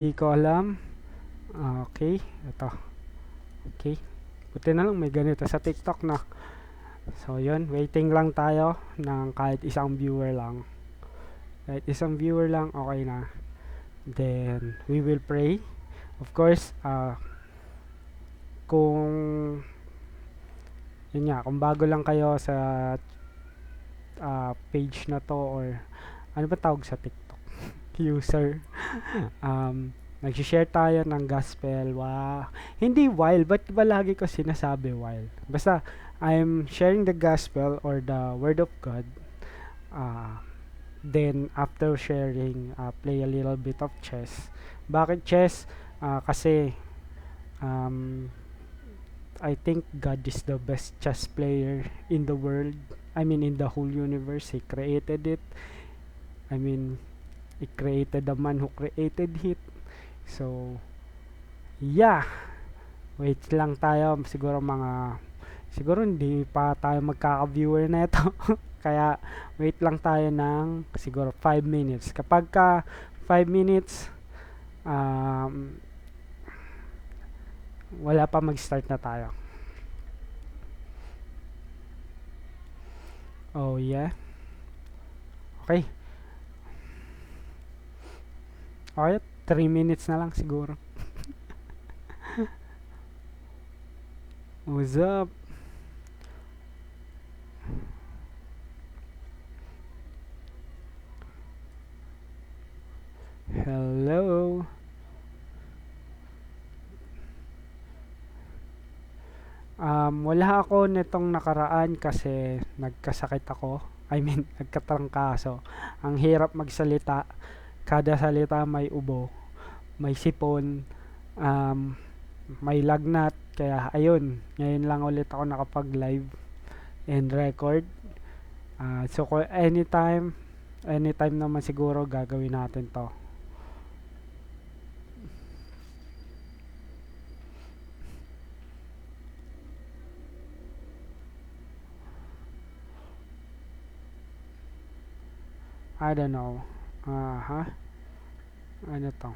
Hindi ko alam. Okay, ito. Okay. Buti na lang may ganito sa TikTok na. So, yun. Waiting lang tayo ng kahit isang viewer lang. Kahit isang viewer lang, okay na. Then, we will pray. Of course, kung, yun nga, kung bago lang kayo sa page na to or ano ba tawag sa TikTok? User. Nag-share tayo ng gospel. Wow. Hindi while, ba't ba lagi ko sinasabi while? Basta, I'm sharing the gospel or the word of God. Uh, then, after sharing, play a little bit of chess. Bakit chess? Kasi, um, I think God is the best chess player in the world. I mean, in the whole universe. He created it. I mean, He created the man who created it. So, yeah. Wait lang tayo. Siguro hindi pa tayo magkaka-viewer na ito. Kaya, wait lang tayo ng siguro 5 minutes. Kapag ka 5 minutes, um, wala pa mag-start na tayo. Oh, yeah. Okay. Okay, 3 minutes na lang siguro. What's up? Hello. Wala ako nitong nakaraan kasi nagkasakit ako. I mean, nagkatrangkaso. Ang hirap magsalita. Kada salita may ubo, may sipon, um, may lagnat. Kaya ayun, ngayon lang ulit ako nakapag-live and record. So anytime naman siguro gagawin natin to. I don't know. Ano to?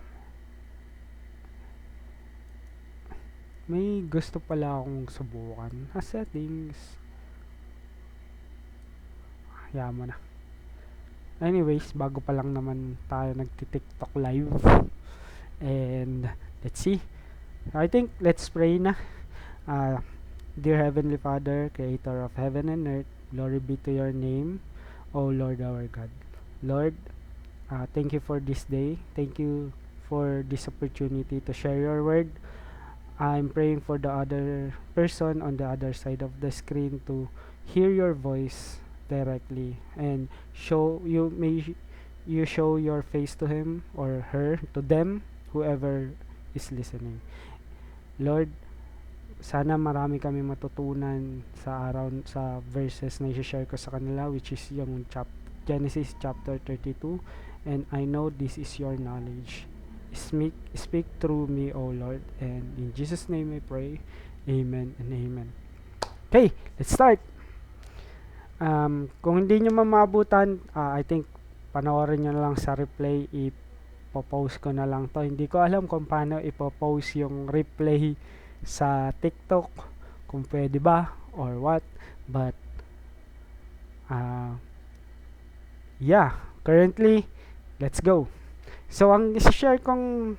May gusto pala akong subukan. Settings. Yaman na. Anyways, bago pa lang naman tayo nagti-TikTok live. And let's see. I think let's pray na. Uh, Dear Heavenly Father, Creator of heaven and earth, glory be to your name, O Lord our God. Lord, thank you for this day. Thank you for this opportunity to share your word. I'm praying for the other person on the other side of the screen to hear your voice directly and you show your face to him or her, to them, whoever is listening. Lord, sana marami kami matutunan sa verses na i-share ko sa kanila, which is yung Genesis chapter 32, and I know this is your knowledge. Speak through me, O Lord, and in Jesus' name I pray. Amen and amen. Okay, let's start. Kung hindi nyo mamabutan, I think panoorin nyo na lang sa replay. Ipopost ko na lang to. Hindi ko alam kung paano ipopost yung replay sa TikTok, kung pwede ba or what, but yeah, currently, let's go. So, ang share kong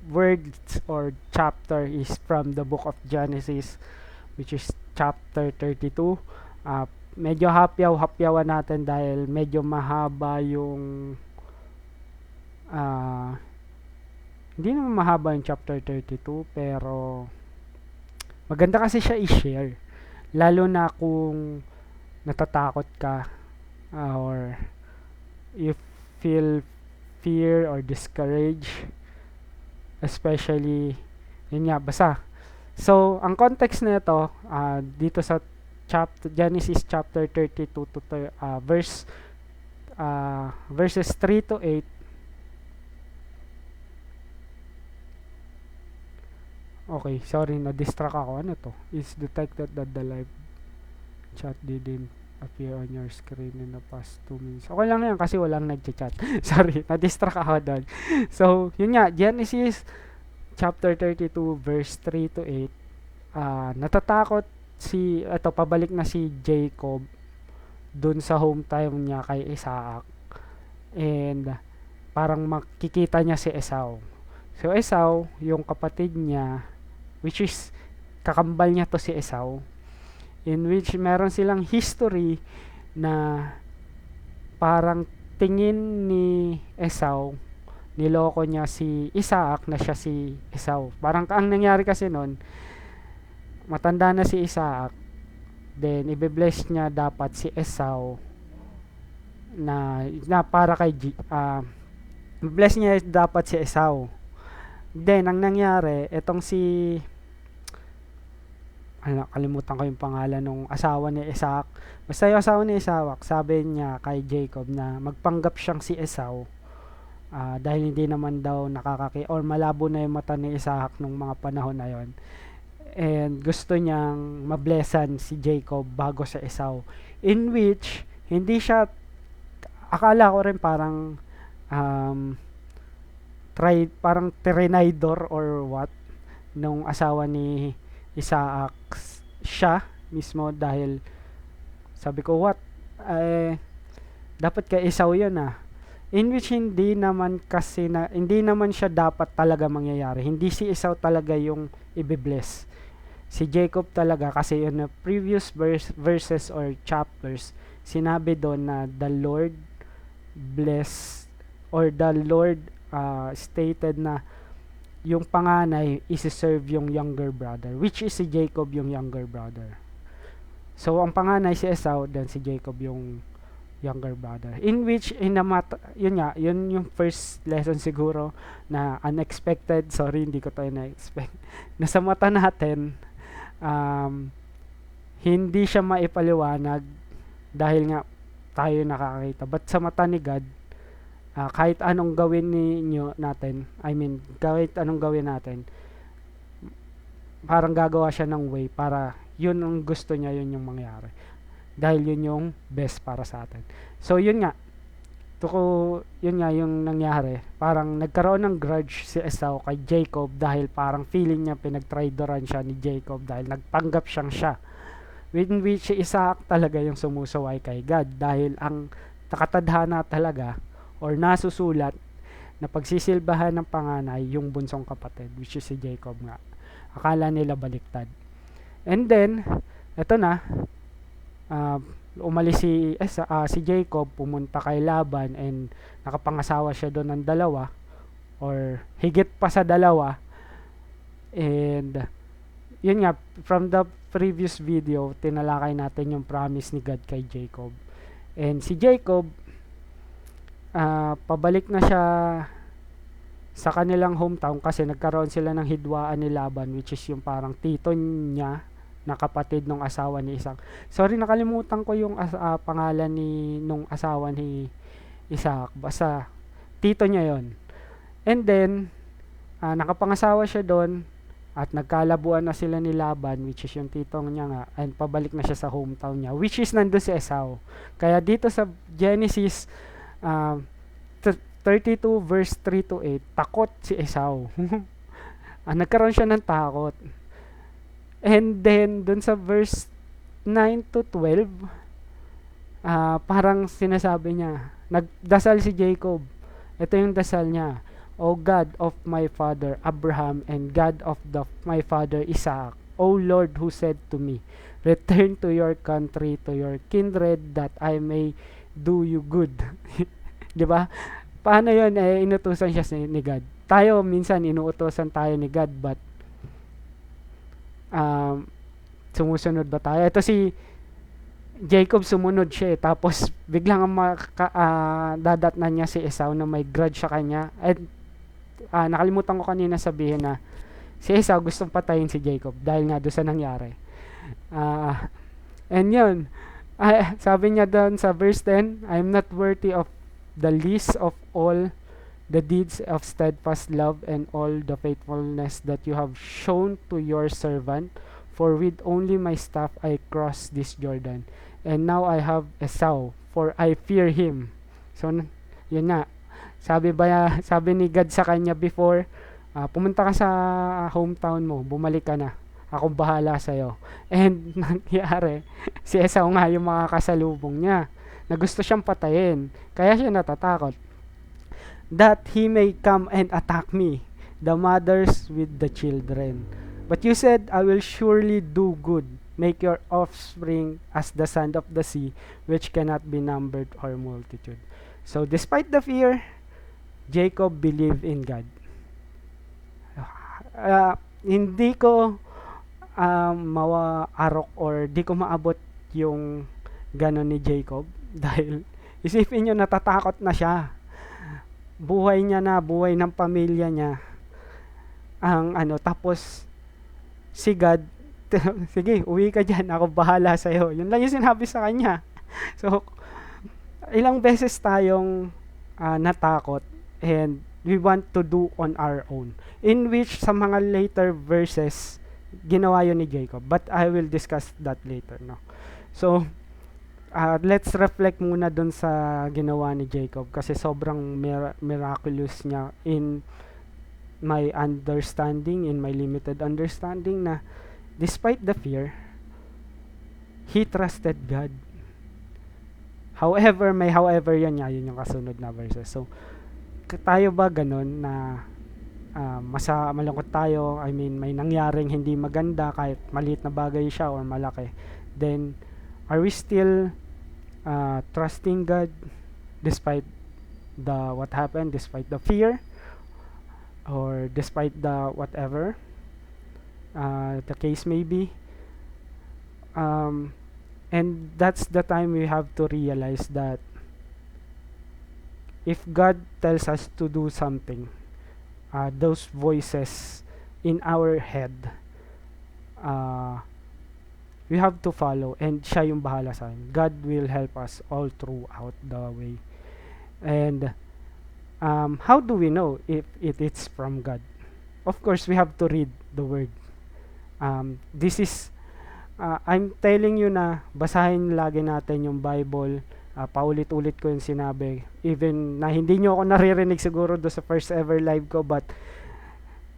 words or chapter is from the book of Genesis, which is chapter 32. Medyo hapyaw-hapyawan natin dahil medyo mahaba yung hindi naman mahaba yung chapter 32, pero maganda kasi siya i-share, lalo na kung natatakot ka, or you feel fear or discouraged, especially yun nga, basta. So, ang context na ito, dito sa Genesis chapter 32 to verses 3 to 8. Okay, sorry, na-distract ako. Ano to? It's detected that the live chat didn't appear on your screen in the past 2 minutes. Okay lang yan kasi walang nagchat. Sorry, na-distract ako doon. So, yun nga, Genesis chapter 32 verse 3 to 8. Natatakot pabalik na si Jacob dun sa hometown niya kay Isaac. And parang makikita niya si Esau. So Esau, yung kapatid niya, which is kakambal niya to si Esau, in which meron silang history na parang tingin ni Esau, niloko niya si Isaac na siya si Esau. Parang ang nangyari kasi nun, matanda na si Isaac, then ibe-bless niya dapat si Esau na para kay bless niya dapat si Esau. Then ang nangyari, etong si kalimutan ko yung pangalan ng asawa ni Isaac. Basta yung asawa ni Isaac, sabi niya kay Jacob na magpanggap siyang si Esau. Dahil hindi naman daw or malabo na yung mata ni Isaac nung mga panahon na yon. And gusto niyang mablessan si Jacob bago sa Esau. In which, hindi siya, akala ko rin parang parang trinidor or what nung asawa ni Isaac siya mismo, dahil sabi ko dapat kay Esau yun in which hindi naman siya dapat talaga mangyayari. Hindi si Esau talaga yung ibe-bless, si Jacob talaga, kasi yun na previous verses or chapters sinabi doon na the Lord bless, or the Lord stated na yung panganay isi-serve yung younger brother, which is si Jacob yung younger brother. So ang panganay si Esau, then si Jacob yung younger brother, in which yun yung first lesson siguro na unexpected. Sorry, hindi ko tayo na-expect na sa mata natin hindi siya maipaliwanag dahil nga tayo nakakita, but sa mata ni God, kahit anong gawin natin, parang gagawa siya ng way para yun ang gusto niya, yun yung mangyari, dahil yun yung best para sa atin. So yun nga yung nangyari. Parang nagkaroon ng grudge si Esau kay Jacob dahil parang feeling niya pinagtridoran siya ni Jacob dahil nagpanggap siyang siya, in which si Isaac talaga yung sumusuway kay God, dahil ang nakatadhana talaga or nasusulat na pagsisilbahan ng panganay yung bunsong kapatid, which is si Jacob nga. Akala nila baliktad. And then eto na, umalis si Jacob, pumunta kay Laban, and nakapangasawa siya doon ng dalawa or higit pa sa dalawa. And yun nga, from the previous video, tinalakay natin yung promise ni God kay Jacob. And si Jacob, pabalik na siya sa kanilang hometown kasi nagkaroon sila ng hidwaan ni Laban, which is yung parang tito niya na kapatid ng asawa ni Isaac. Sorry, nakalimutan ko yung pangalan nung asawa ni Isaac. Basta tito niya yon. And then nakapangasawa siya doon at nagkalabuan na sila ni Laban, which is yung titong niya nga, and pabalik na siya sa hometown niya, which is nandun si Esau. Kaya dito sa Genesis 32 verse 3 to 8, takot si Esau. Nagkaroon siya ng takot. And then dun sa verse 9 to 12, parang sinasabi niya, nagdasal si Jacob. Ito yung dasal niya: O God of my father Abraham and God of my father Isaac, O Lord, who said to me, return to your country, to your kindred, that I may do you good. Di ba? Paano yun? Inutusan siya ni God. Tayo minsan inuutosan tayo ni God, but sumusunod ba tayo? Ito si Jacob, sumunod siya tapos biglang dadatnan niya si Esau na may grudge sa kanya. At nakalimutan ko kanina sabihin na si Esau gustong patayin si Jacob dahil nga doon sa nangyari. And yun, sabi niya doon sa verse 10, I am not worthy of the least of all the deeds of steadfast love and all the faithfulness that you have shown to your servant, for with only my staff I cross this Jordan, and now I have Esau, for I fear him. So, yun nga. Sabi ni God sa kanya before, pumunta ka sa hometown mo, bumalik ka na. Ako bahala sa'yo. And nangyari, si Esau nga yung mga kasalubong niya na gusto siyang patayin. Kaya siya natatakot. That he may come and attack me, the mothers with the children. But you said, I will surely do good, make your offspring as the sand of the sea, which cannot be numbered or multitude. So despite the fear, Jacob believed in God. Hindi ko maarok or di ko maabot yung ganon ni Jacob dahil isipin nyo natatakot na siya. Buhay niya na, buhay ng pamilya niya. Tapos si God, sige, uwi ka dyan, ako bahala sa'yo. Yun lang yung sinabi sa kanya. So, ilang beses tayong natakot and we want to do on our own. In which, sa mga later verses, ginawa yun ni Jacob. But I will discuss that later, no? So, let's reflect muna dun sa ginawa ni Jacob kasi sobrang miraculous niya in my understanding, in my limited understanding na despite the fear, he trusted God. However, may however yun yung kasunod na verses. So, tayo ba ganun na malungkot tayo, I mean, may nangyaring hindi maganda kahit maliit na bagay siya or malaki, then are we still trusting God despite what happened, despite the fear or despite the whatever the case may be? And that's the time we have to realize that if God tells us to do something, those voices in our head, we have to follow, and siya yung bahala sa akin. God will help us all throughout the way. And how do we know if it's from God? Of course, we have to read the Word. This is, I'm telling you na basahin lagi natin yung Bible. Paulit-ulit ko yung sinabi. Even na hindi nyo ako naririnig siguro do sa first ever live ko, but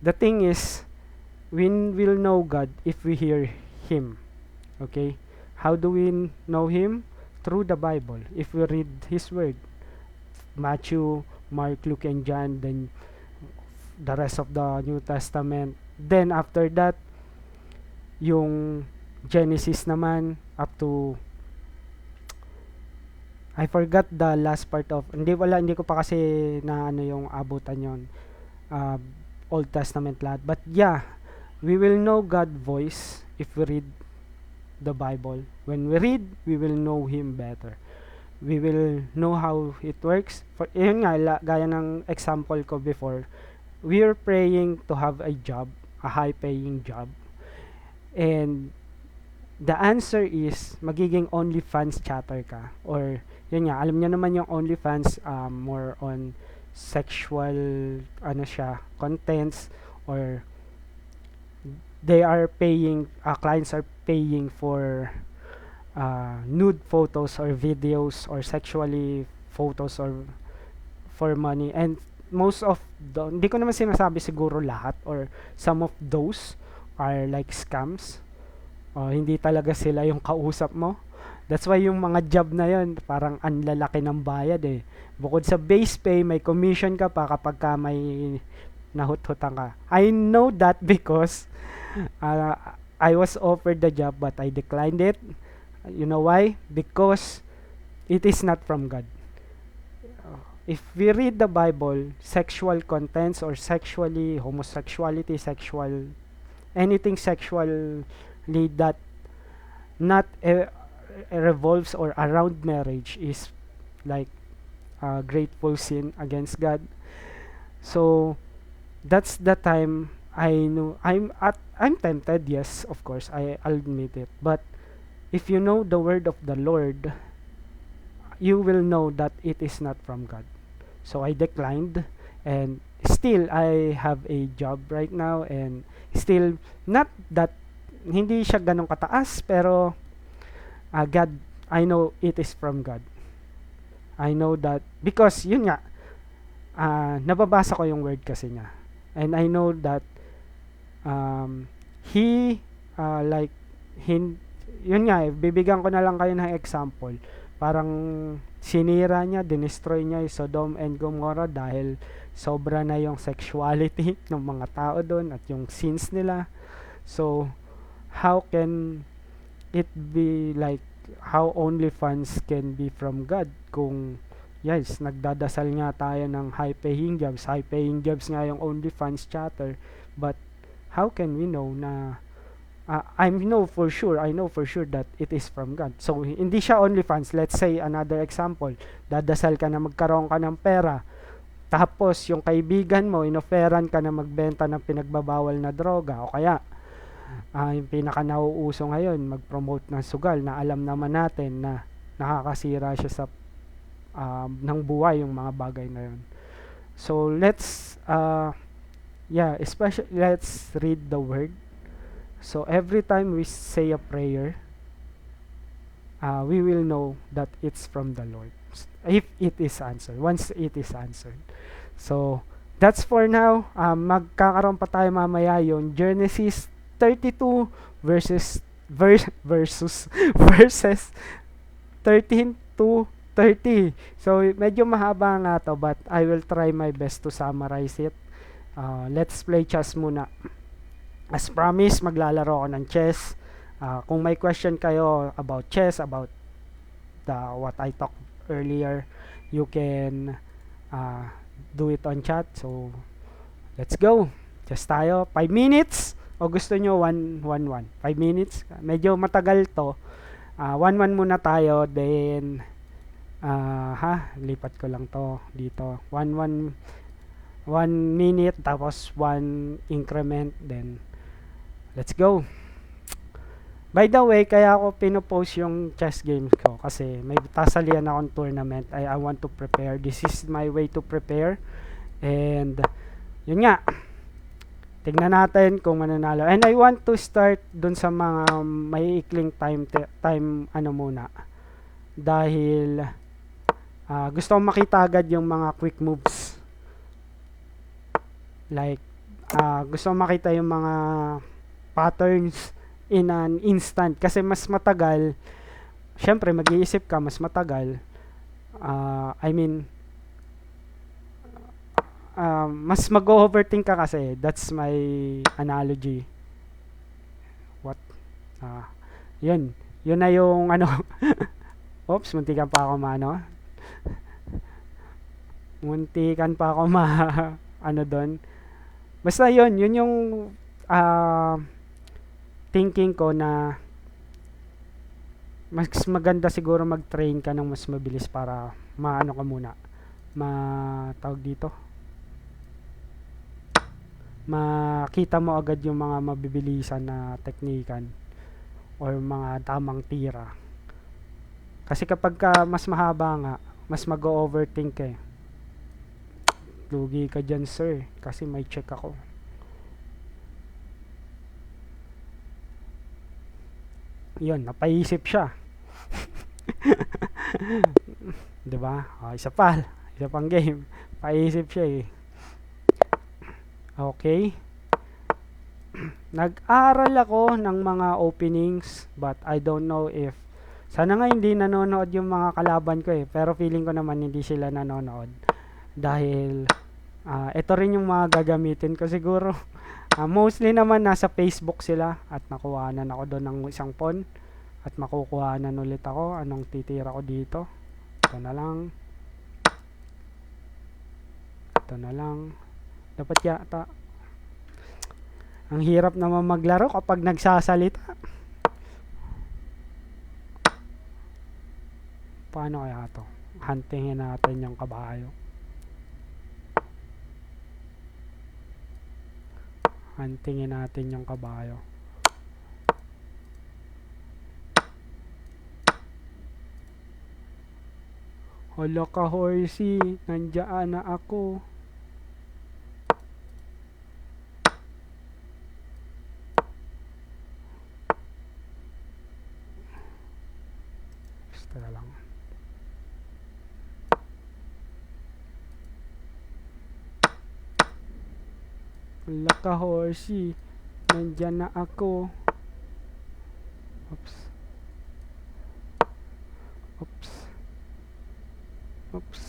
the thing is, we will know God if we hear Him. Okay? How do we know Him? Through the Bible. If we read His Word. Matthew, Mark, Luke, and John, then the rest of the New Testament. Then after that, yung Genesis naman up to, I forgot the last part of, hindi ko pa kasi na yung abutan yon, Old Testament lahat. But yeah, we will know God's voice if we read the Bible. When we read, we will know Him better. We will know how it works. For yun nga, gaya ng example ko before, we are praying to have a job, a high-paying job. And the answer is, magiging OnlyFans chatter ka. Or, yun nga, alam niyo naman yung OnlyFans, more on sexual, contents, or they are paying, clients are paying for nude photos or videos or sexually photos or for money. And most of hindi ko naman sinasabi siguro lahat, or some of those are like scams. Hindi talaga sila yung kausap mo. That's why yung mga job na yun, parang anlalaki ng bayad eh. Bukod sa base pay, may commission ka pa kapag ka may nahut-hutan ka. I know that because I was offered the job but I declined it. You know why? Because it is not from God. If we read the Bible, sexual contents or sexually, homosexuality, anything sexually that not revolves or around marriage is like a grateful sin against God. So that's the time I know I'm tempted. Yes, of course, I'll admit it. But if you know the word of the Lord, you will know that it is not from God. So I declined, and still I have a job right now, and still not that, hindi siya ganong kataas, pero God I know it is from God. I know that because yun nga, nababasa ko yung word kasi niya. And I know that he like yun nga, bibigyan ko na lang kayo ng example. Parang sinira niya, dinestroy niya yung Sodom and Gomorrah dahil sobra na yung sexuality ng mga tao doon at yung sins nila. So how can it be like how OnlyFans can be from God kung yes, nagdadasal nga tayo ng high paying jobs nga yung OnlyFans chatter, but how can we know na I know for sure that it is from God. So hindi siya OnlyFans. Let's say another example, dadasal ka na magkaroon ka ng pera, tapos yung kaibigan mo inoferan ka na magbenta ng pinagbabawal na droga, o kaya yung pinaka nauuso ngayon, mag-promote ng sugal na alam naman natin na nakakasira siya sa ng buhay yung mga bagay na yun. So let's especially let's read the word. So every time we say a prayer, we will know that it's from the Lord if it is answered, once it is answered. So that's for now. Magkakaroon pa tayo mamaya yung Genesis 32 verses 13 to 30. So medyo mahaba nga to, but I will try my best to summarize it. Let's play chess muna. As promised, maglalaro ako ng chess. Kung may question kayo about chess, about what I talked earlier, you can do it on chat. So let's go. Chess tayo. 5 minutes. O gusto nyo 1-1. 5 minutes. Medyo matagal to. 1-1 muna tayo. Then lipat ko lang to dito. 1 minute tapos 1 increment, then let's go. By the way, kaya ako pinopost yung chess games ko kasi may tasalian akong tournament. I want to prepare. This is my way to prepare. And yun nga, tignan natin kung mananalo. And I want to start dun sa mga may ikling time muna. Dahil gusto kong makita agad yung mga quick moves. Like, gusto kong makita yung mga patterns in an instant. Kasi mas matagal, syempre mag-iisip ka, mas matagal. Mas mag-overthink ka kasi. That's my analogy. What? Yun na yung oops, muntikan pa ako doon. Basta yun yung thinking ko na mas maganda siguro mag-train ka ng mas mabilis para makita mo agad yung mga mabibilisan na teknikan or mga tamang tira. Kasi kapag mas mahaba nga, mas mag-overthink ka. Lugi ka dyan, sir, kasi may check ako. Yun, napaisip siya. Diba? Isa pang game. Paisip siya Okay. Nag-aral ako ng mga openings, but I don't know if sana nga hindi nanonood yung mga kalaban ko pero feeling ko naman hindi sila nanonood dahil ito rin yung mga gagamitin ko siguro. Mostly naman nasa Facebook sila at nakuhanan ako doon ng isang pawn at makukuhanan ulit ako. Anong titira ko dito? Ito na lang. Dapat yata. Ang hirap naman maglaro kapag nagsasalita. Paano kaya to? Huntingin natin yung kabayo. Hala ka, horsey. Nandiyan na ako. Teka lang. Wala ka, horsey. Nandyan na ako. Oops. Oops. Oops.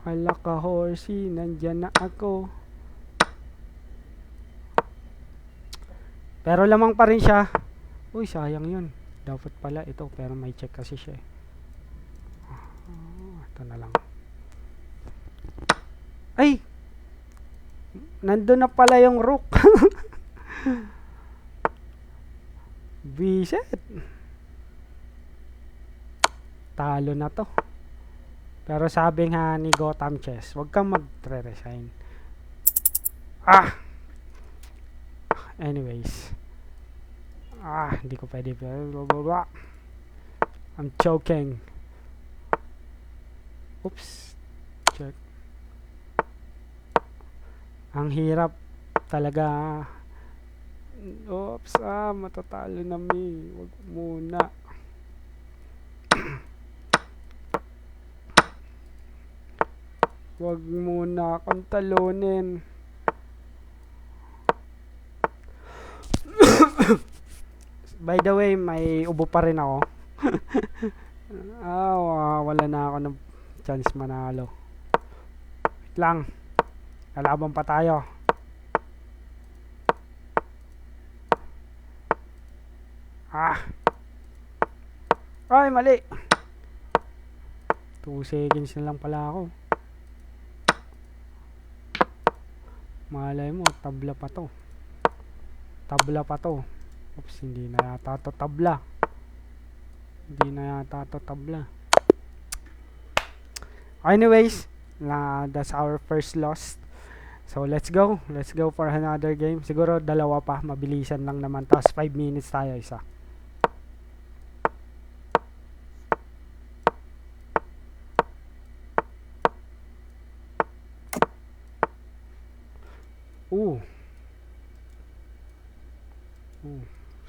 Wala ka, horsey. Nandyan na ako. Pero lamang pa rin siya. Uy, sayang yun. Dapat pala ito. Pero may check kasi siya eh. Ito na lang. Ay! Nandun na pala yung rook. Bisit. Talo na to. Pero sabi nga ni Gotham Chess, huwag kang mag-resign. Anyways. Hindi ko pwede. I'm choking. Oops. Check. Ang hirap talaga. Oops. Matatalo na mi. Wag muna. Wag muna akong talunin. By the way, may ubo pa rin ako. Wala na ako ng chance manalo. Wait lang. Lalaban pa tayo. Ay, mali. 2 seconds na lang pala ako. Malay mo, tabla pa to. Tabla pa to. Oops, hindi na yata to tabla. Hindi na yata to tabla. Anyways, that's our first loss. So, let's go. Let's go for another game. Siguro dalawa pa. Mabilisan lang naman. Tapos 5 minutes tayo isa.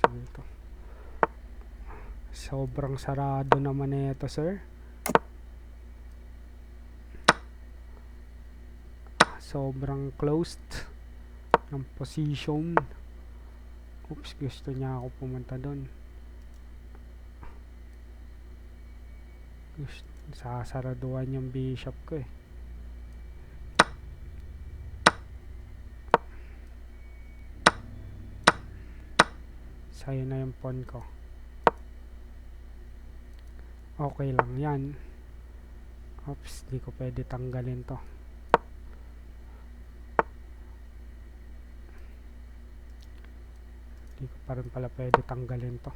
Sige ito. Sobrang sarado naman na ito, sir. Sobrang closed ng position. Oops, gusto niya ako pumunta doon. Sasaraduan yung bishop ko eh. Sa'yo na yung pawn ko. Okay lang yan. Oops, di ko pwede tanggalin to. Di ko pa rin pala pwede tanggalin to.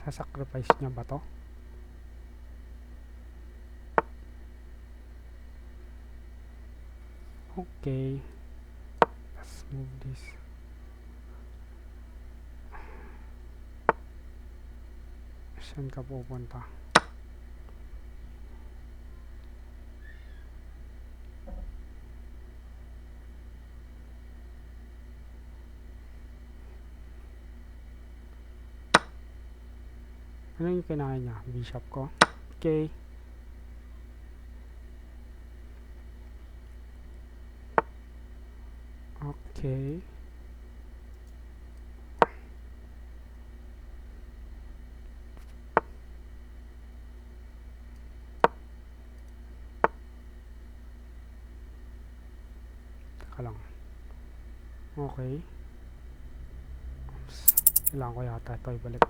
Sasacrifice niya ba to? Okay. Let's move this. Saan ka pupunta? Ano yung kinain niya? Bishop ko? Okay. Okay. Taka lang. Okay. Oops. Kailangan ko yata ito ibalik.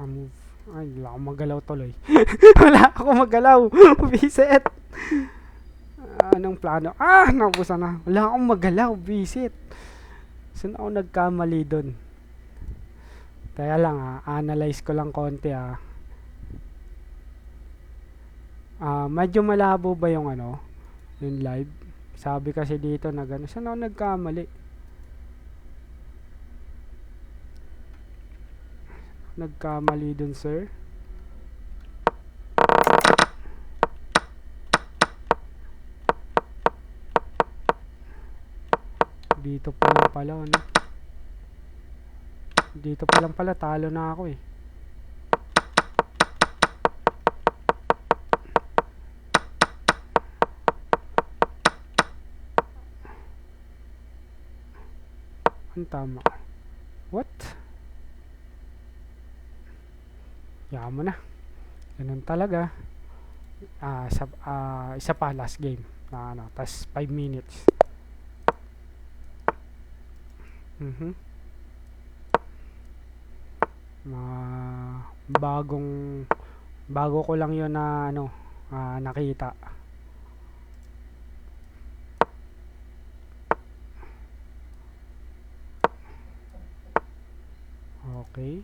Move. Ay, wala akong magalaw tuloy. Wala akong magalaw. Bisit. Anong plano? Nabusan na. Wala akong magalaw. Bisit. Saan ako nagkamali dun? Kaya lang analyze ko lang konti medyo malabo ba yung yung live? Sabi kasi dito na gano'n. Saan ako nagkamali? nagkamali dun, sir? Dito pa lang pala, ano? Dito pa lang pala, talo na ako eh. Ang tama. What? Yaman mo na. Ganun talaga. Isa pa, last game. Tas 5 minutes. Bago ko lang yun na nakita. Okay.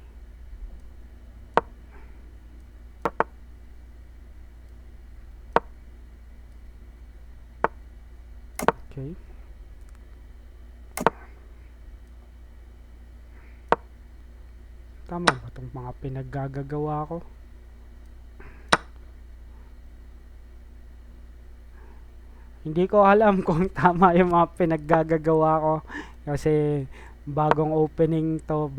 Okay. Tama ba itong mga pinaggagawa ko? Hindi ko alam kung tama yung mga pinaggagawa ko. Kasi bagong opening to,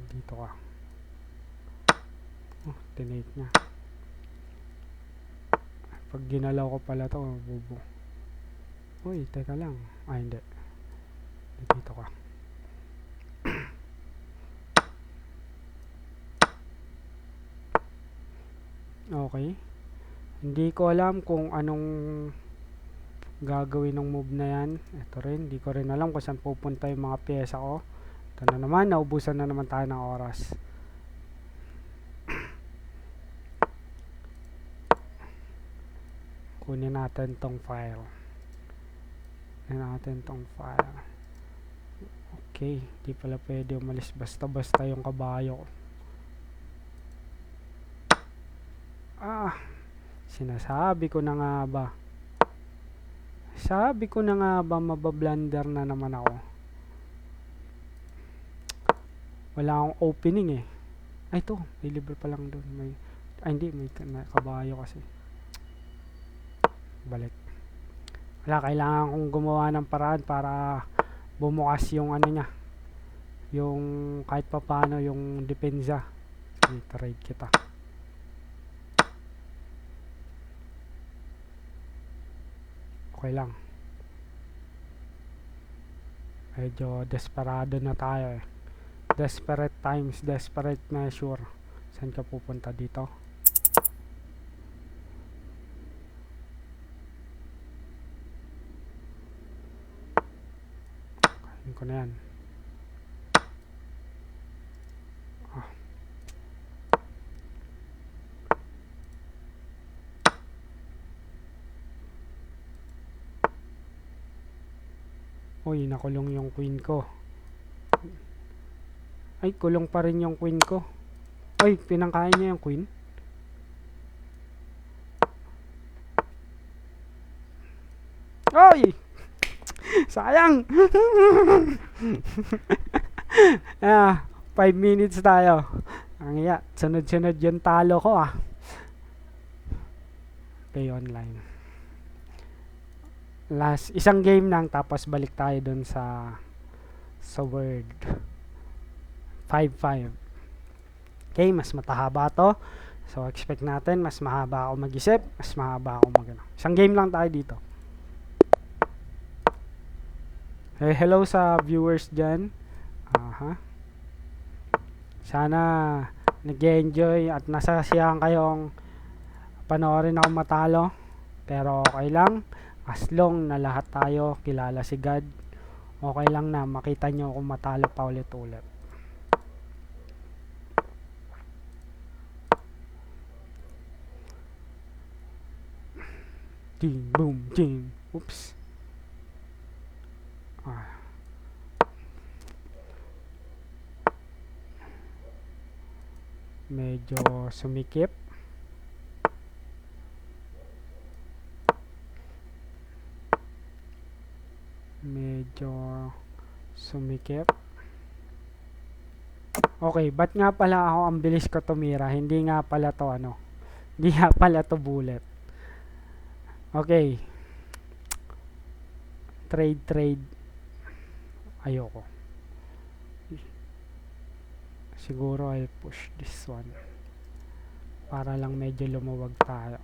dito ka. Tinate niya. Pag ginalaw ko pala to, bubo. Uy, teka lang. Hindi. Dito ka. Okay. Hindi ko alam kung anong gagawin ng move na yan. Ito rin, hindi ko rin alam kung saan pupunta yung mga pyesa ko. Ito na naman, naubusan na naman tayo ng oras. Kunin natin tong file. Okay, di pala pwede umalis basta-basta yung kabayo ko. Sinasabi ko na nga ba. Mabablunder na naman ako. Wala akong opening eh. Ito, may libre pa lang doon. Hindi, may kabayo kasi. Balik. Kailangan kong gumawa ng paraan para bumukas yung niya. Yung kahit pa paano yung depensa. I-trade kita. Okay lang. Medyo desperado na tayo eh. Desperate times, desperate measure. Saan ka pupunta dito? Kain ko na yan. Uy, nakulong yung queen ko. Ay, kulong pa rin yung queen ko. Uy, pinangkain niya yung queen. Uy! Sayang! 5 minutes tayo. Ang iya, sunod-sunod yung talo ko Pay online. Isang game lang tapos balik tayo dun sa word. 5-5. Okay, mas matahaba to. So, expect natin, mas mahaba ako mag-isip, mas mahaba ako Isang game lang tayo dito. Hey, hello sa viewers dyan. Sana nag-enjoy at nasasiyahan kayong panoorin ako matalo. Pero okay lang. As long na lahat tayo kilala si God, okay lang na makita nyo kung matalo pa ulit-ulit. Ding, boom, ding. Oops. Medyo sumikip. Okay, ba't nga pala ako ang bilis ko tumira? Hindi nga pala to ano. Hindi nga pala to bullet. Okay, trade. Ayoko. Siguro I'll push this one. Para lang medyo lumuwag tayo.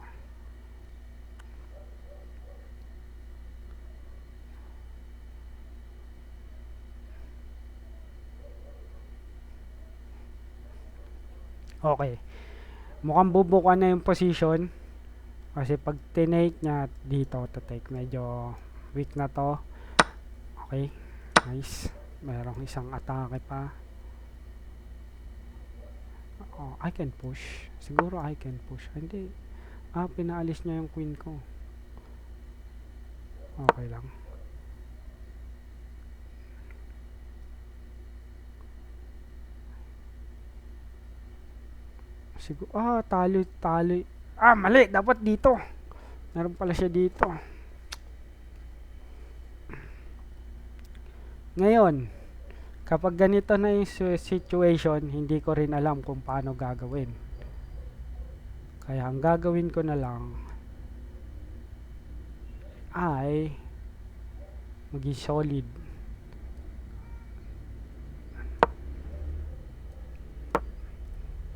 Okay. Mukhang bubukan na yung position. Kasi pag tinake niya dito to take, medyo weak na to. Okay. Nice. Merong isang atake pa. Oh, I can push. Siguro I can push. Hindi. Pinaalis niya yung queen ko. Okay lang. Siguro, talo. Mali. Dapat dito. Meron pala siya dito. Ngayon, kapag ganito na yung situation, hindi ko rin alam kung paano gagawin. Kaya ang gagawin ko na lang ay maging solid.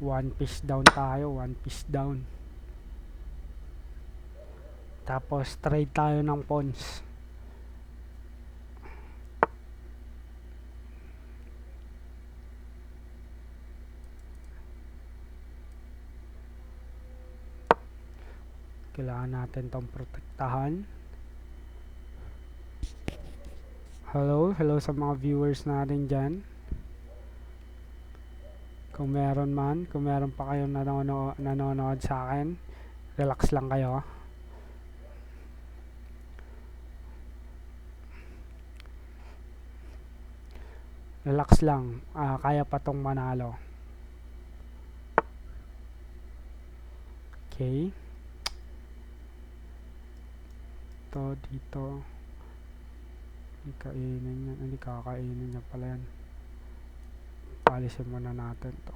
One piece down tayo, one piece down. Tapos trade tayo ng pawns. Kailangan natin tong protektahan. Hello sa mga viewers natin dyan. Kung meron pa kayong nanonood sa akin, relax lang kayo. Relax lang, kaya pa tong manalo. Okay. Ito, dito. Hindi kakainin niya pala yan. Palisin muna natin to.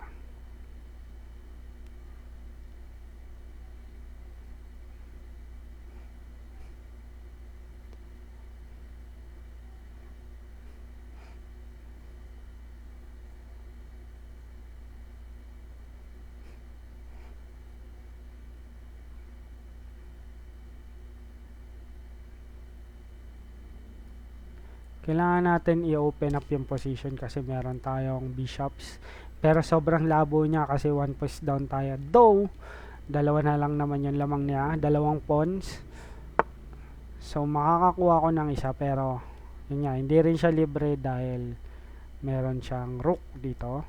Kailangan natin i-open up yung position kasi meron tayong bishops. Pero sobrang labo niya kasi one piece down tayo. Though, dalawa na lang naman yung lamang niya. Dalawang pawns. So, makakakuha ko ng isa pero yun nga, hindi rin siya libre dahil meron siyang rook dito.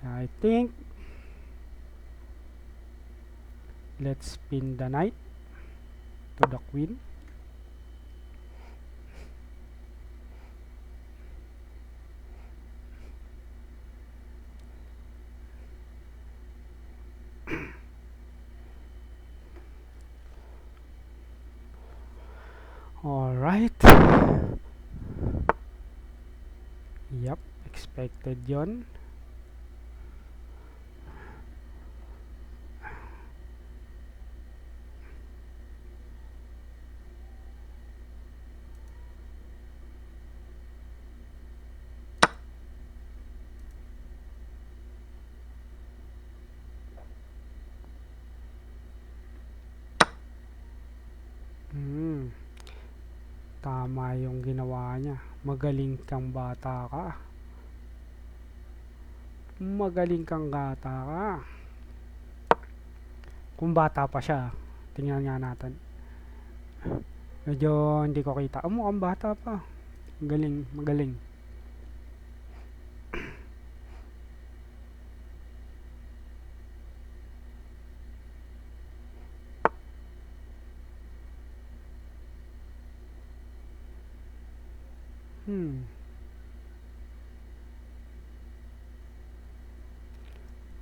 I think let's spin the knight to the queen. Alright. Yep, expected yon. Tama yung ginawa niya. Magaling kang bata ka. Magaling kang bata ka. Kung bata pa siya, tingnan nga natin. Medyo hindi ko kita. Mukhang bata pa. Magaling.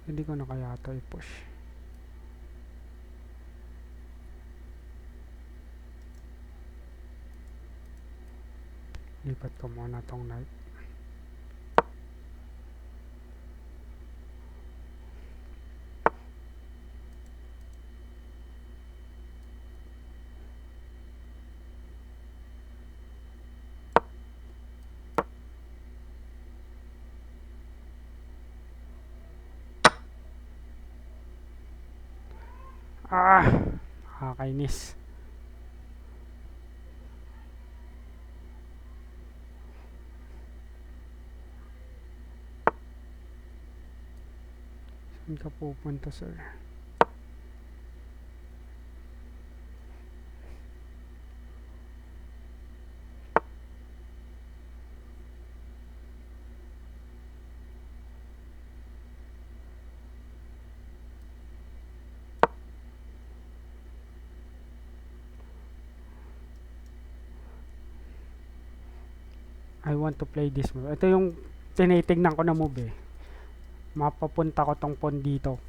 Hindi ko na kaya ito i-push. Lipat ko muna tong knight. Ah! Nakakainis. Saan ka pupunta, sir? I want to play this move. Ito yung tinitignan ko na move eh. Mapapunta ko tong pawn dito.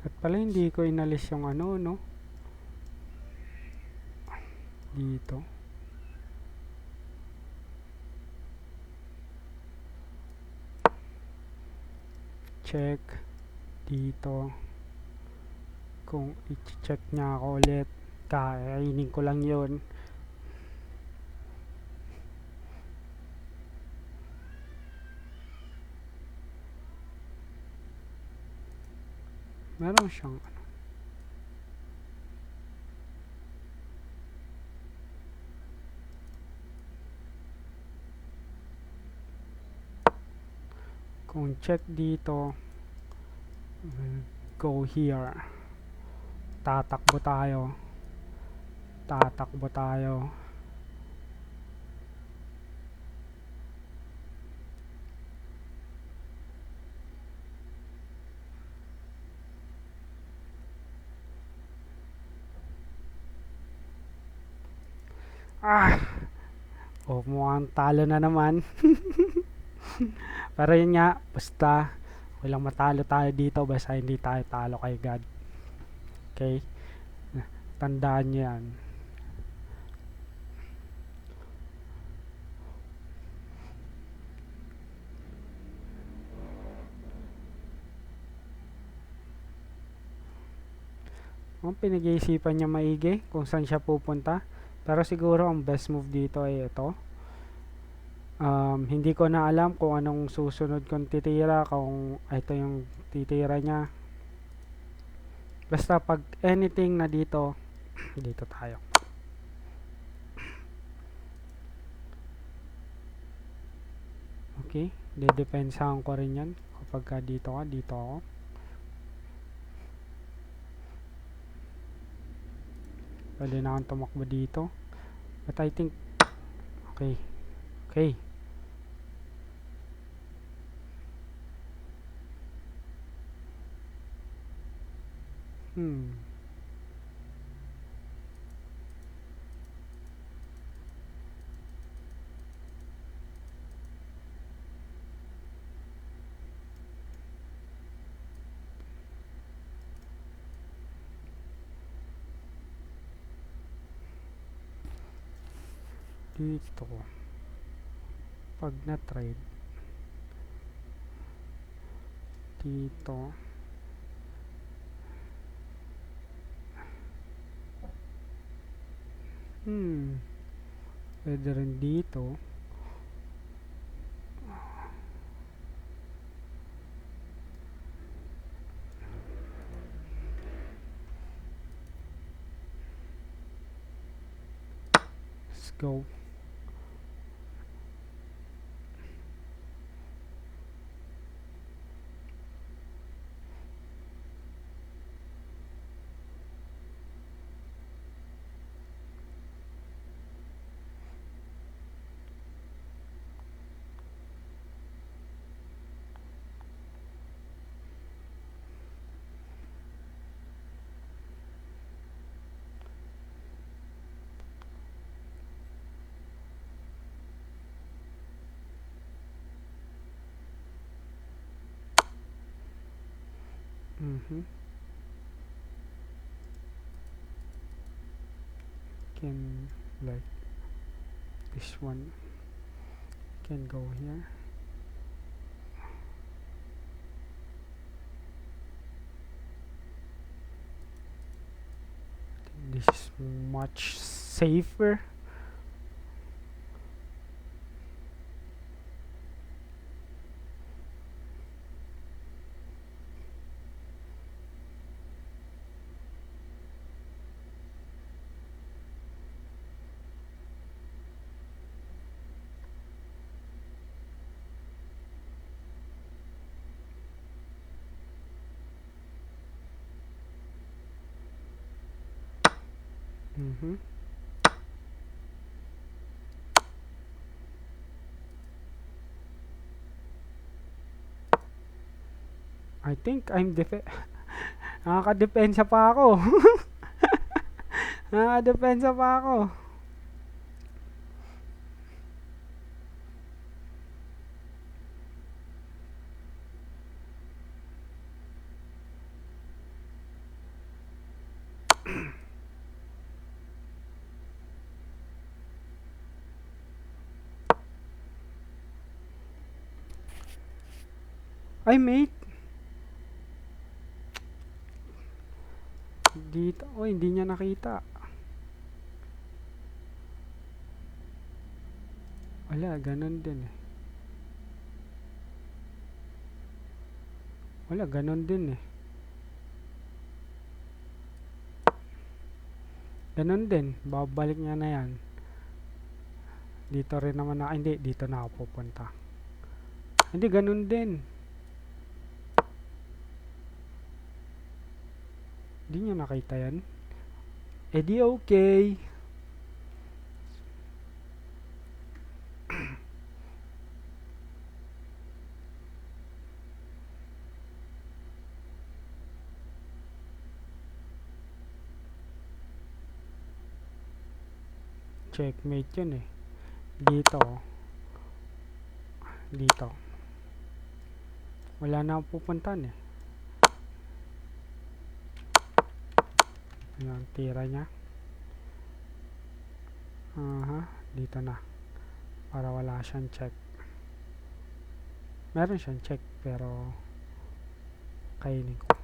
At pala hindi ko inalis yung ano, no? Dito. Check. Dito. Kung i-check niya ako ulit, kainin ko lang yun. Meron siyang ano. Kung check dito, go here. Tatakbo tayo. Tatakbo tayo. Ah! Oh, mukhang talo na naman. Pero yun nga, basta walang matalo tayo dito, basta hindi tayo talo kay God. Okay? Tandaan nyo yan. Kung pinag-iisipan niya maigi kung saan siya pupunta. Pero siguro ang best move dito ay ito. Hindi ko na alam kung anong susunod kong titira, kung ito yung titira niya. Basta pag anything na dito, dito tayo. Okay, dedepensahan ko rin yan. Kapag dito ka, dito ako. Pwede na akong tumakbo dito. But I think, okay. Okay. Dito. Pag na-trade. Dito. Pwede rin dito. Let's go. Mm-hmm. Can, like, this one can go here. This is much safer. Mm-hmm. I think I'm nakakadepensa pa ako. Nakakadepensa pa ako. Ay, mate. Dito. Oh, hindi niya nakita. Wala, ganun din eh. Wala, ganun din eh. Ganun din. Babalik niya na yan. Dito rin naman na. Hindi, dito na ako pupunta. Hindi, ganun din. Hindi niya nakita yan. Eh di okay. Checkmate yun eh. Dito. Dito. Wala na akong pupuntahan eh. Ayan, tira niya. Aha, dito na. Para wala siyang check. Meron siyang check pero kainin ko.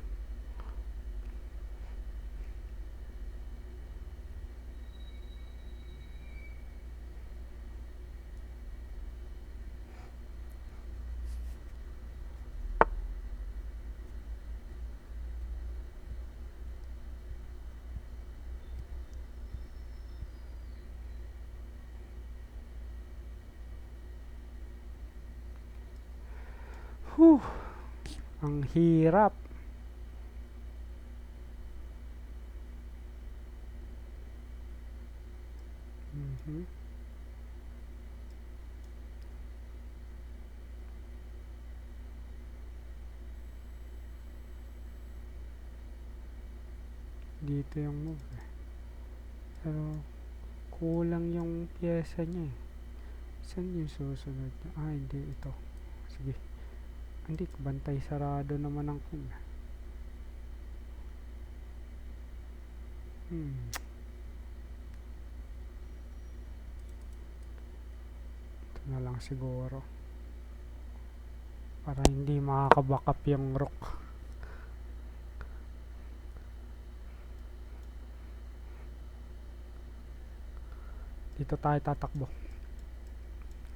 Whew. Ang hirap. Mhm. Dito yung move eh. Pero kulang yung pyesa niya eh. Saan yung susunod? Ah, hindi ito. Sige. Hindi, bantay sarado naman ang queen. Ito na lang siguro. Para hindi makakabackup yung rook. Dito tayo tatakbo.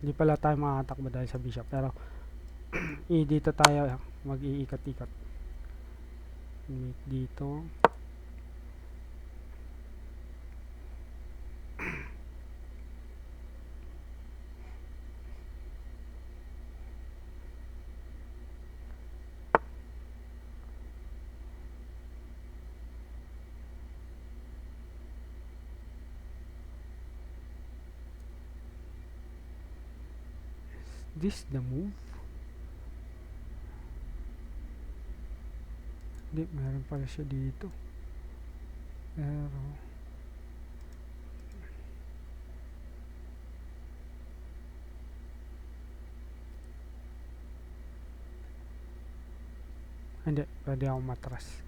Hindi pala tayo makakatakbo dahil sa bishop. Pero dito tayo mag-iikot-ikot. Make dito. This the move? Hindi, meron pala siya dito. Pero Hindi, pwede ako matras.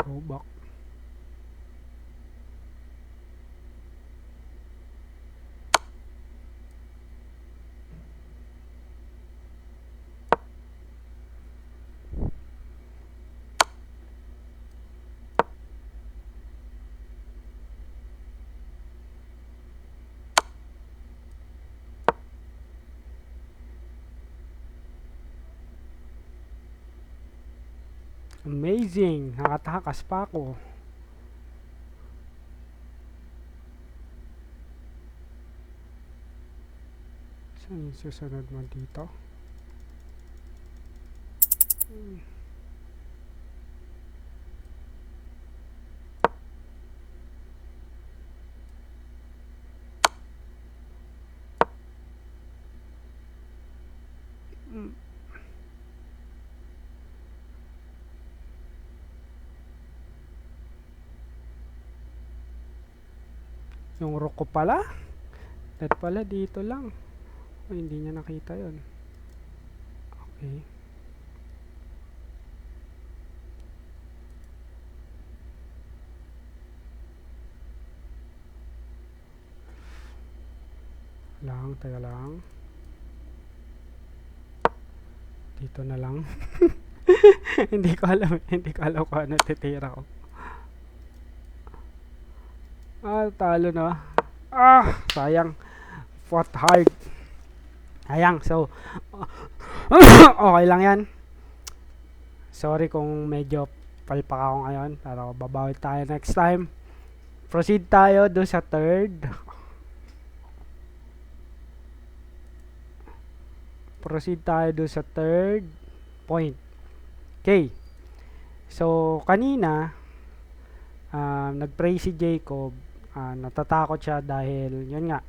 Go back. Amazing! Nakatakas pa ako. Saan yung susunod mo dito? Yung rook ko pala? That pala dito lang. Oh, hindi niya nakita yon. Okay. Teka lang. Dito na lang. hindi ko alam kung ano titira ko. Talo na. Sayang. Fought hard. Sayang. So, okay lang yan. Sorry kung medyo palpak ako ngayon. Pero babawi tayo next time. Proceed tayo do sa third. Proceed tayo do sa third point. Okay. So, kanina, nag-pray si Jacob. Natatakot siya dahil, yun nga,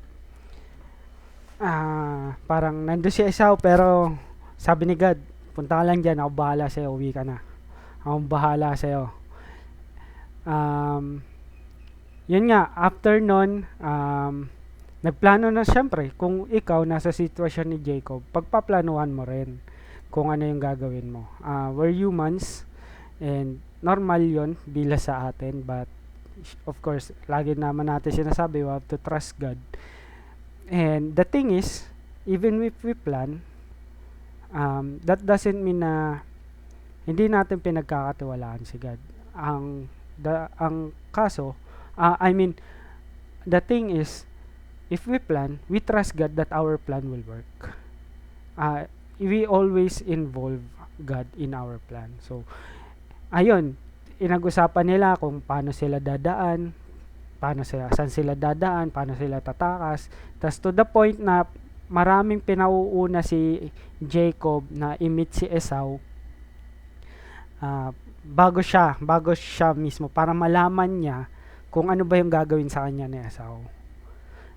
parang nandun si Esau pero sabi ni God, punta ka lang dyan, ako bahala sa'yo, uwi ka na. Ako bahala sa'yo. Yun nga, after nun, nagplano na siyempre, kung ikaw nasa sitwasyon ni Jacob, pagpaplanuhan mo rin kung ano yung gagawin mo. We're humans, and normal yun bila sa atin, but of course, lagi naman natin sinasabi, we have to trust God. And the thing is, even if we plan, that doesn't mean na hindi natin pinagkakatiwalaan si God. Ang kaso, the thing is, if we plan, we trust God that our plan will work. We always involve God in our plan. So, ayun, inag-usapan nila kung paano sila dadaan, saan sila dadaan, paano sila tatakas. Tas to the point na maraming pinauuna si Jacob na i-meet si Esau bago siya mismo, para malaman niya kung ano ba yung gagawin sa kanya ni Esau.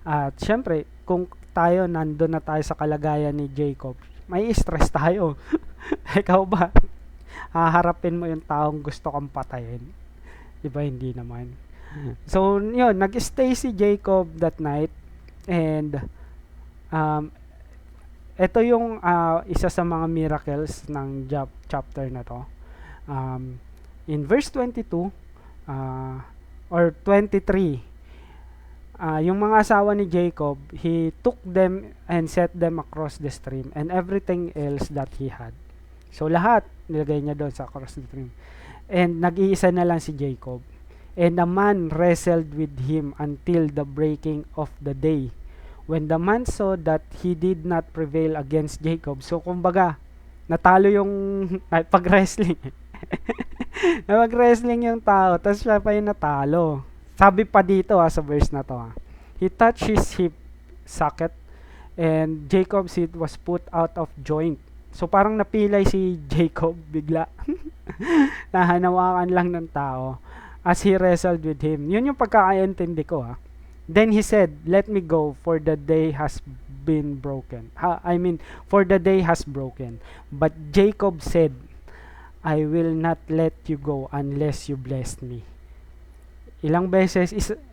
At syempre, kung tayo nandun na tayo sa kalagayan ni Jacob, may stress tayo. Ikaw ba? Haharapin mo yung taong gusto kang patayin? Diba? Hindi naman. So, yun, nag-stay si Jacob that night, and ito yung isa sa mga miracles ng chapter na to. In verse 22 or 23, yung mga asawa ni Jacob, he took them and set them across the stream and everything else that he had. So, lahat nilagay niya doon sa across the stream. And nag-iisa na lang si Jacob. And the man wrestled with him until the breaking of the day. When the man saw that he did not prevail against Jacob. So, kumbaga, natalo yung pag-wrestling. Nag-wrestling yung tao, tapos siya pa yung natalo. Sabi pa dito sa verse na to. He touched his hip socket and Jacob's seed was put out of joint. So parang napilay si Jacob bigla. Nahanawakan lang ng tao as he wrestled with him. Yun yung pagkakaintindi ko. Then he said, "Let me go, for the day has been broken." For the day has broken. But Jacob said, "I will not let you go unless you bless me."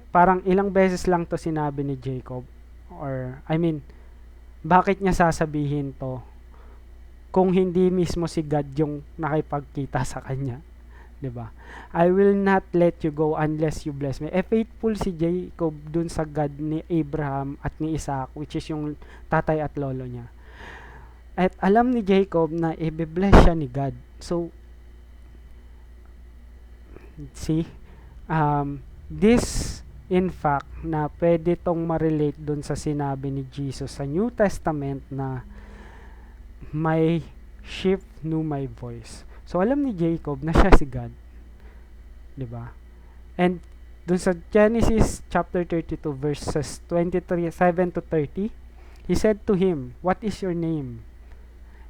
Parang ilang beses lang to sinabi ni Jacob. Bakit niya sasabihin to kung hindi mismo si God yung nakipagkita sa kanya? 'Di ba? I will not let you go unless you bless me. Faithful si Jacob dun sa God ni Abraham at ni Isaac, which is yung tatay at lolo niya. At alam ni Jacob na i-bless siya ni God. So, see, this in fact na pwede tong ma-relate dun sa sinabi ni Jesus sa New Testament na my sheep knew my voice. So alam ni Jacob na siya si God. 'Di ba? And dun sa Genesis chapter 32 verses 7 to 30, he said to him, "What is your name?"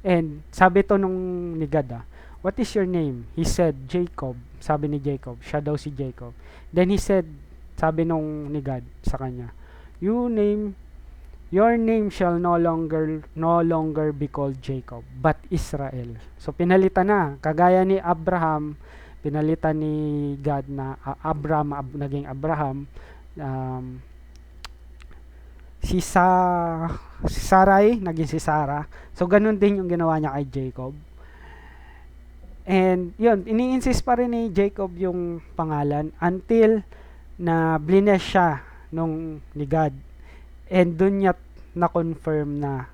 And sabi to nung ni God, "What is your name?" He said, "Jacob." Sabi ni Jacob, siya daw si Jacob. Then he said, sabi nung ni God sa kanya, Your name shall no longer be called Jacob, but Israel." So pinalitan na, kagaya ni Abraham, pinalitan ni God na naging Abraham, si Sarai naging si Sarah. So ganun din yung ginawa niya kay Jacob. And yun, ini-insist pa rin ni Jacob yung pangalan until na blines siya nung ni God. And dun niya na-confirm na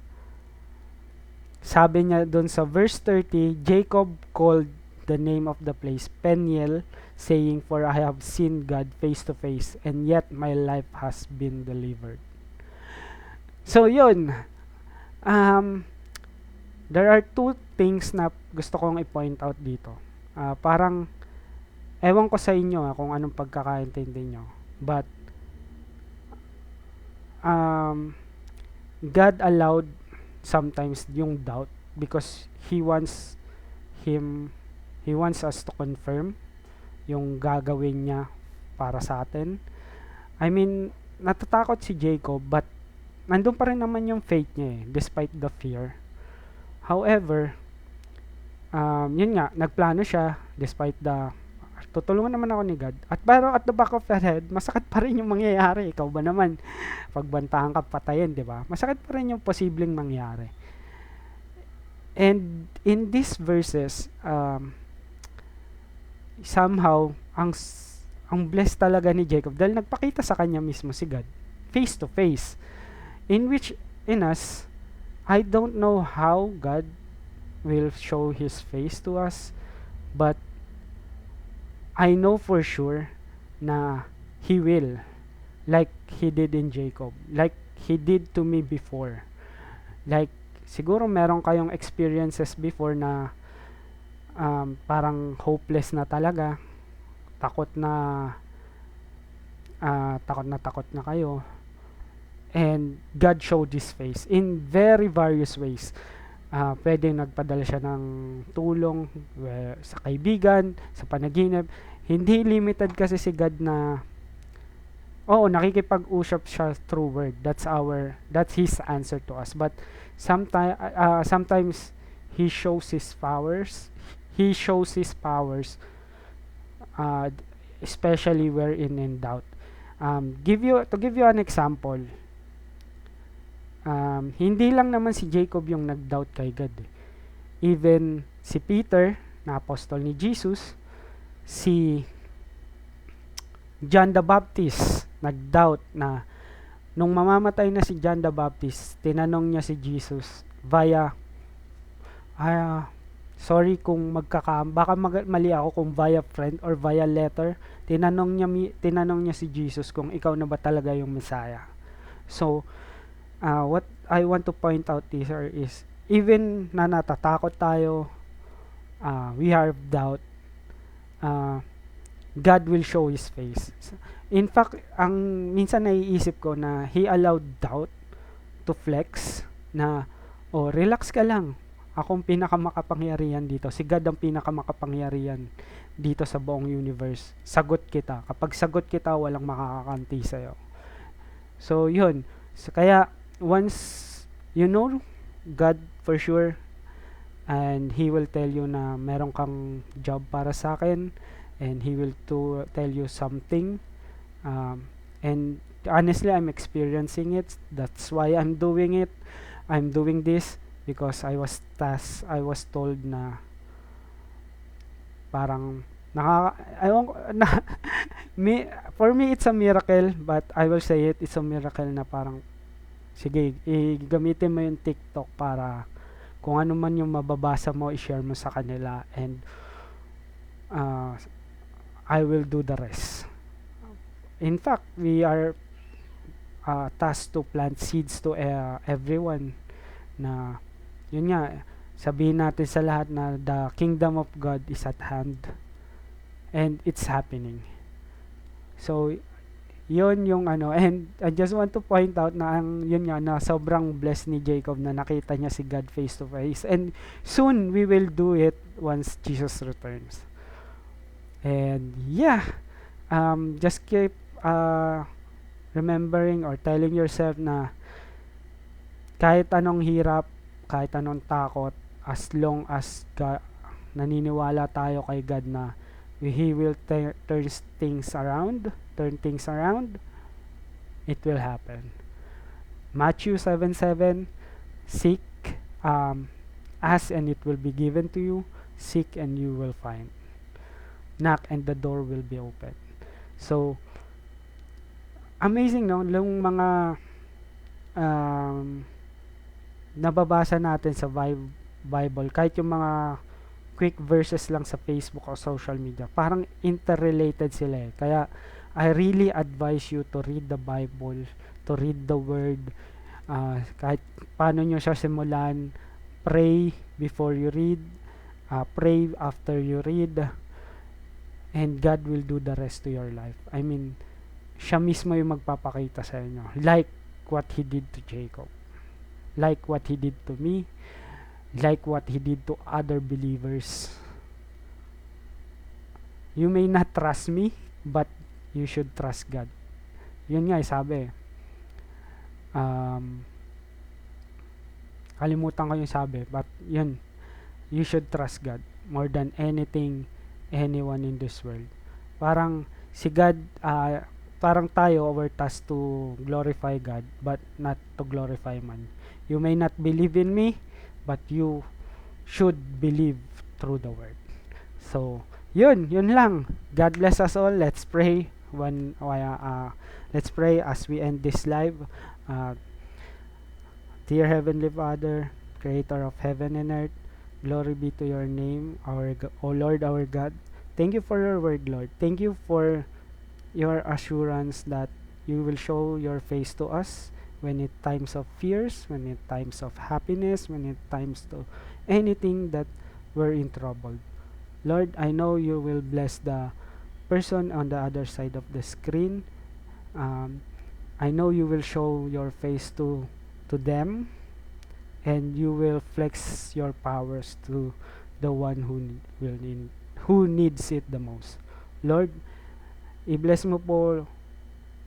sabi niya dun sa verse 30, Jacob called the name of the place Peniel, saying, "For I have seen God face to face, and yet my life has been delivered." So yun, there are two things na gusto kong i-point out dito. Parang, ewan ko sa inyo kung anong pagkakaintindi nyo. But, God allowed sometimes yung doubt because He wants us to confirm yung gagawin niya para sa atin. Natatakot si Jacob but nandun pa rin naman yung faith niya despite the fear. However, yun nga, nagplano siya despite the tutulungan naman ako ni God. Pero at the back of the head, masakit pa rin yung mangyayari. Ikaw ba naman, pagbantahan ka patayin, di ba? Masakit pa rin yung posibleng mangyari. And in these verses, somehow, ang blessed talaga ni Jacob dahil nagpakita sa kanya mismo si God, face to face. In us, I don't know how God will show His face to us, but I know for sure na He will, like He did in Jacob, like He did to me before. Like, siguro meron kayong experiences before na parang hopeless na talaga, takot na kayo, and God showed His face in very various ways. Pwedeng nagpadala siya ng tulong sa kaibigan, sa panaginip. Hindi limited kasi si God na nakikipag-usap siya through word. That's His answer to us. But sometimes He shows His powers. Especially wherein in doubt. To give you an example, hindi lang naman si Jacob yung nag-doubt kay God. Even si Peter, na apostol ni Jesus, si John the Baptist, nag-doubt na nung mamamatay na si John the Baptist, tinanong niya si Jesus sorry kung baka mali ako kung via friend or via letter, tinanong niya si Jesus kung ikaw na ba talaga yung Messiah. So, what I want to point out here is, even na natatakot tayo, we have doubt, uh, God will show His face. In fact, ang minsan naiisip ko na He allowed doubt to flex na, oh, relax ka lang. Akong pinakamakapangyarihan dito. Si God ang pinakamakapangyarihan dito sa buong universe. Sagot kita. Kapag sagot kita, walang makakakanti sa'yo. So, yun. So, kaya, once you know God for sure, and He will tell you na meron kang job para sa akin, and He will tell you something, and honestly, I'm experiencing it. That's why I'm doing it. I'm doing this because I was told na parang for me it's a miracle, but I will say it's a miracle na parang sige, gamitin mo yung TikTok para kung ano man yung mababasa mo, i-share mo sa kanila, and I will do the rest. In fact, we are tasked to plant seeds to everyone na yun nga, sabihin natin sa lahat na the kingdom of God is at hand and it's happening. So, yun yung ano, and I just want to point out na yun nga, na sobrang blessed ni Jacob na nakita niya si God face to face, and soon we will do it once Jesus returns. And yeah, just keep remembering or telling yourself na kahit anong hirap, kahit anong takot, as long as naniniwala tayo kay God na He will turn things around, it will happen. Matthew 7:7, seek, ask and it will be given to you, seek and you will find, knock and the door will be open. So, amazing, no? Yung mga nababasa natin sa Bible, kahit yung mga quick verses lang sa Facebook o social media, parang interrelated sila eh. Kaya I really advise you to read the Bible, to read the Word, kahit paano nyo siya simulan, pray before you read, pray after you read, and God will do the rest to your life. I mean, siya mismo yung magpapakita sa inyo, like what He did to Jacob, like what He did to me, like what He did to other believers. You may not trust me, but you should trust God. Yun nga sabi. Kalimutan ko yung sabi, but yun, you should trust God more than anything, anyone in this world. Parang si God, parang tayo, we're tasked to glorify God, but not to glorify man. You may not believe in me, but you should believe through the word. So, yun lang. God bless us all. Let's pray let's pray as we end this live. Dear Heavenly Father, Creator of heaven and earth, glory be to your name, O Lord, our God. Thank you for your word, Lord. Thank you for your assurance that you will show your face to us when in times of fears, when in times of happiness, when in times to anything that we're in trouble. Lord, I know you will bless the person on the other side of the screen. I know you will show your face to them, and you will flex your powers to the one who needs it the most. Lord, i-bless mo po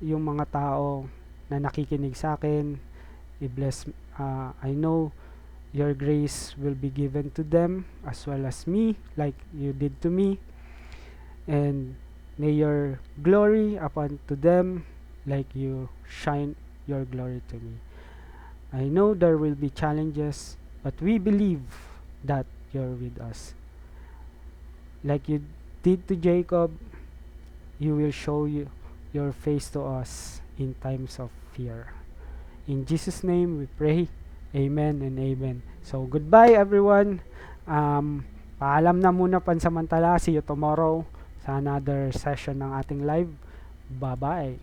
yung mga tao na nakikinig sa akin. I-bless, I know your grace will be given to them as well as me, like you did to me. And may your glory upon to them like you shine your glory to me. I know there will be challenges, but we believe that you're with us. Like you did to Jacob, you will show your face to us in times of fear. In Jesus' name we pray. Amen and amen. So, goodbye everyone. Paalam na muna pansamantala. See you tomorrow sa another session ng ating live. Bye-bye.